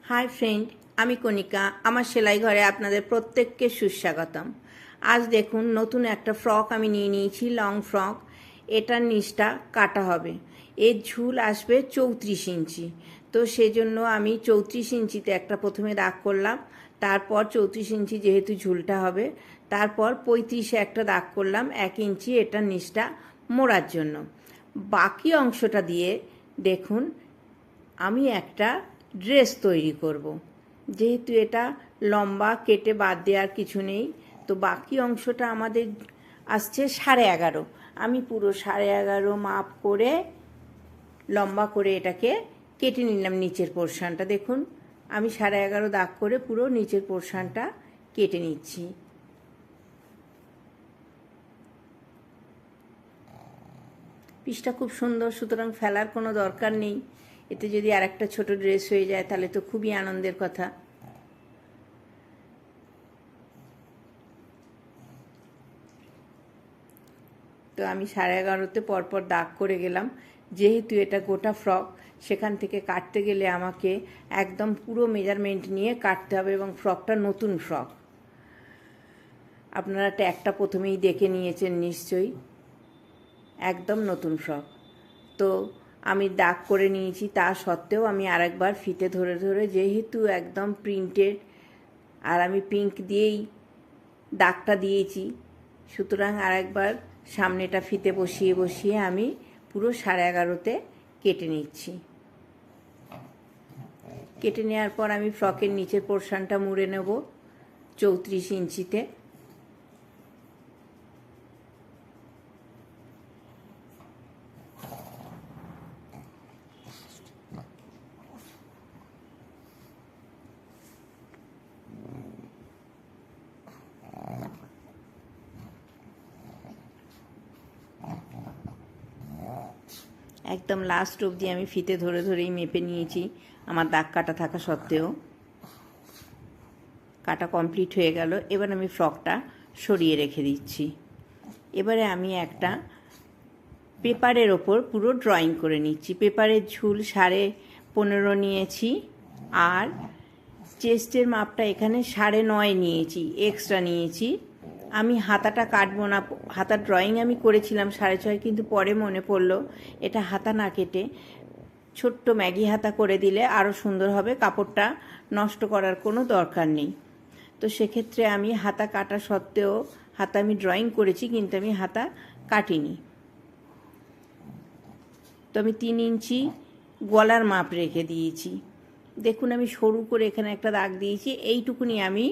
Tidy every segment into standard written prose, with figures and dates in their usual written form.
Hi friend, আমি কণিকা। আমার সেলাই ঘরে আপনাদের প্রত্যেককে সুস্বাগতম। আজ দেখুন নতুন একটা ফ্রক আমি নিয়ে নিয়েছি, লং ফ্রক। এটার নিচটা কাটা হবে। এর ঝুল আসবে 34 ইঞ্চি। তো সেজন্য আমি 34 ইঞ্চিতে একটা প্রথমে দাগ করলাম। তারপর 34 ইঞ্চি যেহেতু ঝুলটা হবে, তারপর 35-এ একটা দাগ করলাম 1 ইঞ্চি এটার নিচটা মোড়ার জন্য। বাকি অংশটা দিয়ে দেখুন আমি একটা ড্রেস তৈরি করব। যেহেতু এটা লম্বা, কেটে বাদ দেওয়ার কিছু নেই, তো বাকি অংশটা আমাদের আসছে 11.5। আমি পুরো 11.5 মাপ করে লম্বা করে এটাকে কেটে নিলাম। নিচের পোর্শনটা দেখুন, আমি 11.5 দাগ করে পুরো নিচের পোর্শনটা কেটে নিচ্ছি। পিসটা খুব সুন্দর, সুতরাং ফেলার কোনো দরকার নেই। এতে যদি আর একটা ছোটো ড্রেস হয়ে যায় তাহলে তো খুবই আনন্দের কথা। তো আমি 11.5-তে পরপর দাগ করে গেলাম। যেহেতু এটা গোটা ফ্রক, সেখান থেকে কাটতে গেলে আমাকে একদম পুরো মেজারমেন্ট নিয়ে কাটতে হবে, এবং ফ্রকটা নতুন ফ্রক। আপনারা ট্যাগটা প্রথমেই দেখে নিয়েছেন নিশ্চয়ই, একদম নতুন ফ্রক। তো আমি দাগ করে নিয়েছি, তা সত্ত্বেও আমি আরেকবার ফিতে ধরে ধরে, যেহেতু একদম প্রিন্টেড আর আমি পিঙ্ক দিয়েই দাগটা দিয়েছি, সুতরাং আরেকবার সামনেটা ফিতে বসিয়ে বসিয়ে আমি পুরো 11.5-তে কেটে নিচ্ছি। কেটে নেওয়ার পর আমি ফ্রকের নিচের পোর্শনটা মুড়ে নেব 34 ইঞ্চিতে। একদম লাস্ট অবধি আমি ফিতে ধরে ধরেই মেপে নিয়েছি, আমার দাগ কাটা থাকা সত্ত্বেও। কাটা কমপ্লিট হয়ে গেল। এবার আমি ফ্রকটা সরিয়ে রেখে দিচ্ছি। এবারে আমি একটা পেপারের ওপর পুরো ড্রয়িং করে নিচ্ছি। পেপারের ঝুল 15.5 নিয়েছি, আর চেস্টের মাপটা এখানে 9.5 নিয়েছি, এক্সট্রা নিয়েছি। আমি হাতাটা কাটবো না, হাতার ড্রয়িং আমি করেছিলাম 6.5, কিন্তু পরে মনে পড়লো এটা হাতা না কেটে ছোট্ট ম্যাগি হাতা করে দিলে আরও সুন্দর হবে, কাপড়টা নষ্ট করার কোনো দরকার নেই। তো সেক্ষেত্রে আমি হাতা কাটা সত্ত্বেও, হাতা আমি ড্রয়িং করেছি কিন্তু আমি হাতা কাটিনি। তো আমি 3 ইঞ্চি গলার মাপ রেখে দিয়েছি। দেখুন আমি সরু করে এখানে একটা দাগ দিয়েছি, এইটুকুনি আমি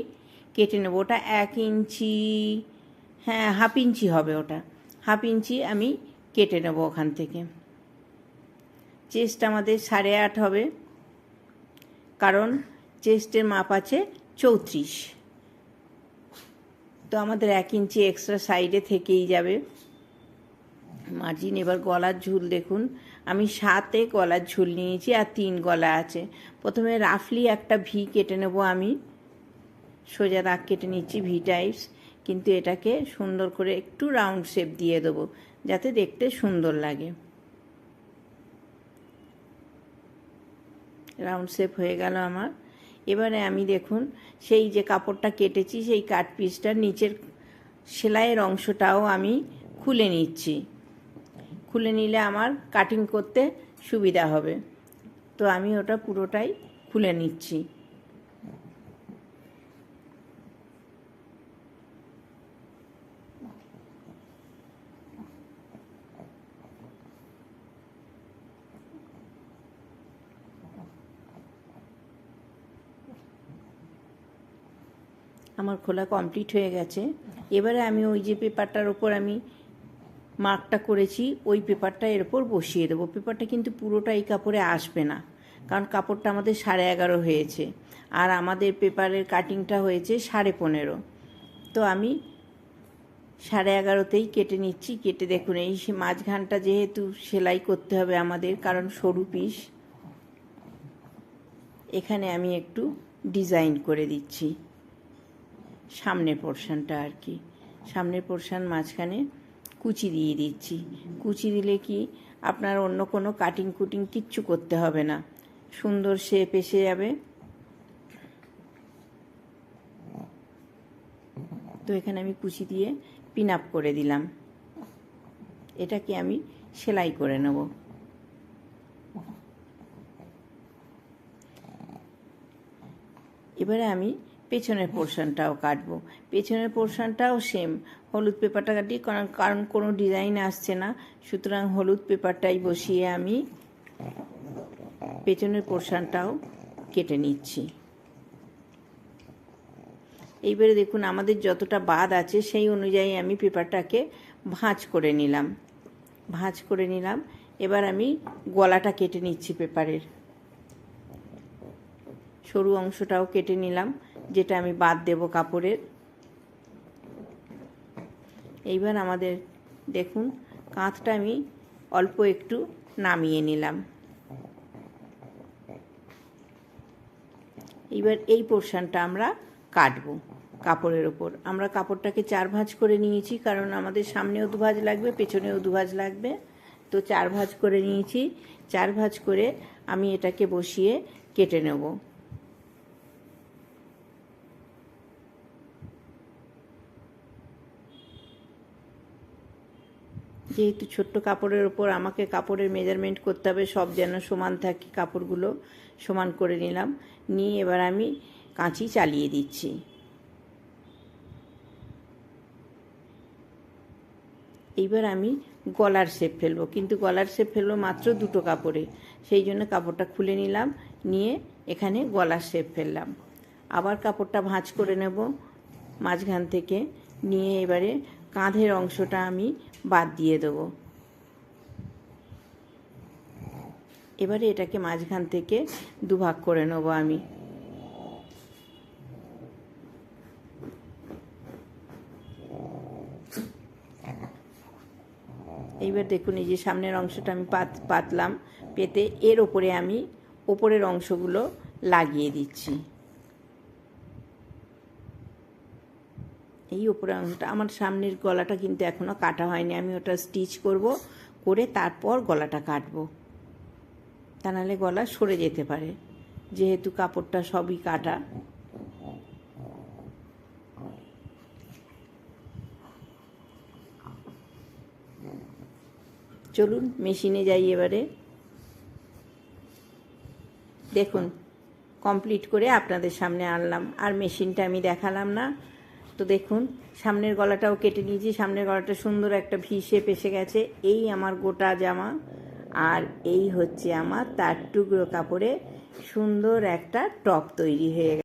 কেটে নেব। ওটা 1 ইঞ্চি, হ্যাঁ 1/2 ইঞ্চি হবে, ওটা 1/2 ইঞ্চি আমি কেটে নেব ওখান থেকে। চেস্ট আমাদের 8.5 হবে, কারণ চেস্টের মাপ আছে 34। তো আমাদের 1 ইঞ্চি এক্সট্রা সাইডে থেকেই যাবে মার্জিন। এবার গলার ঝুল দেখুন, আমি 7-এ গলার ঝুল নিয়েছি, আর 3 গলা আছে। প্রথমে রাফলি একটা ভি কেটে নেব। আমি সোজা দাগ কেটে নিচ্ছি ভি টাইপস, কিন্তু এটাকে সুন্দর করে একটু রাউন্ড শেপ দিয়ে দেবো যাতে দেখতে সুন্দর লাগে। রাউন্ড শেপ হয়ে গেল আমার। এবারে আমি দেখুন সেই যে কাপড়টা কেটেছি, সেই কাট পিসটার নিচের সেলাইয়ের অংশটাও আমি খুলে নিচ্ছি। খুলে নিলে আমার কাটিং করতে সুবিধা হবে। তো আমি ওটা পুরোটাই খুলে নিচ্ছি। আমার খোলা কমপ্লিট হয়ে গেছে। এবারে আমি ওই যে পেপারটার ওপর আমি মার্কটা করেছি, ওই পেপারটা এর ওপর বসিয়ে দেবো। পেপারটা কিন্তু পুরোটা এই কাপড়ে আসবে না, কারণ কাপড়টা আমাদের 11.5 হয়েছে, আর আমাদের পেপারের কাটিংটা হয়েছে 15.5। তো আমি 11.5-তেই কেটে নিচ্ছি। কেটে দেখুন এই মাঝখানটা যেহেতু সেলাই করতে হবে আমাদের, কারণ সরু পিস, এখানে আমি একটু ডিজাইন করে দিচ্ছি সামনের পোর্শনটা আর কি। সামনের পোর্শন মাঝখানে কুচি দিয়ে দিচ্ছি। কুচি দিলে কি আপনার অন্য কোনো কাটিং কুটিং কিচ্ছু করতে হবে না, সুন্দর শেপ এসে যাবে। এখানে আমি কুচি দিয়ে পিন আপ করে দিলাম। এটাকে আমি সেলাই করে নেব। এবারে আমি পেছনের পোর্শনটাও কাটবো। পেছনের পোর্শনটাও সেম হলুদ পেপারটা কাটি, কারণ কোনো ডিজাইন আসছে না, সুতরাং হলুদ পেপারটাই বসিয়ে আমি পেছনের পোর্শনটাও কেটে নিচ্ছি। এইবারে দেখুন আমাদের যতটা বাদ আছে সেই অনুযায়ী আমি পেপারটাকে ভাঁজ করে নিলাম। এবার আমি গলাটা কেটে নিচ্ছি পেপারের। সরু অংশটাও কেটে নিলাম, যেটা আমি বাদ দেব কাপড়ের। এইবার আমাদের দেখুন কাঁধটা আমি অল্প একটু নামিয়ে নিলাম। এইবার এই পোর্শনটা আমরা কাটবো কাপড়ের ওপর। আমরা কাপড়টাকে 4 ভাঁজ করে নিয়েছি, কারণ আমাদের সামনেও 2 ভাঁজ লাগবে, পেছনেও 2 ভাঁজ লাগবে। তো 4 ভাঁজ করে নিয়েছি। 4 ভাঁজ করে আমি এটাকে বসিয়ে কেটে নেব। যেহেতু ছোট্ট কাপড়ের ওপর আমাকে কাপড়ের মেজারমেন্ট করতে হবে, সব যেন সমান থাকে, কাপড়গুলো সমান করে নিলাম। নিয়ে এবার আমি কাঁচি চালিয়ে দিচ্ছি। এইবার আমি গলার শেপ ফেলবো, কিন্তু গলার শেপ ফেলবো মাত্র 2টো কাপড়ে। সেই জন্য কাপড়টা খুলে নিলাম, নিয়ে এখানে গলার শেপ ফেললাম। আবার কাপড়টা ভাঁজ করে নেব মাঝখান থেকে, নিয়ে এবারে কাঁধের অংশটা আমি বাদ দিয়ে দেবো। এবারে এটাকে মাঝখান থেকে 2 ভাগ করে নেব আমি। এইবার দেখুন এই যে সামনের অংশটা আমি পাতলাম, পেতে এর ওপরে আমি ওপরের অংশগুলো লাগিয়ে দিচ্ছি। এই ওপরের অংশটা, আমার সামনের গলাটা কিন্তু এখনও কাটা হয়নি, আমি ওটা স্টিচ করব, করে তারপর গলাটা কাটবো। তা নাহলে গলা সরে যেতে পারে, যেহেতু কাপড়টা সবই কাটা। চলুন মেশিনে যাই এবারে। দেখুন কমপ্লিট করে আপনাদের সামনে আনলাম, আর মেশিনটা আমি দেখালাম না। তো দেখুন সামনের গলাটাও কেটে নিয়েছি, সামনের গলাটা সুন্দর একটা ভি শেপ এসে গেছে। এই আমার গোটা জামা, আর এই হচ্ছে আমার তার টুকরো কাপড়ে সুন্দর একটা টপ তৈরি হয়ে গেছে।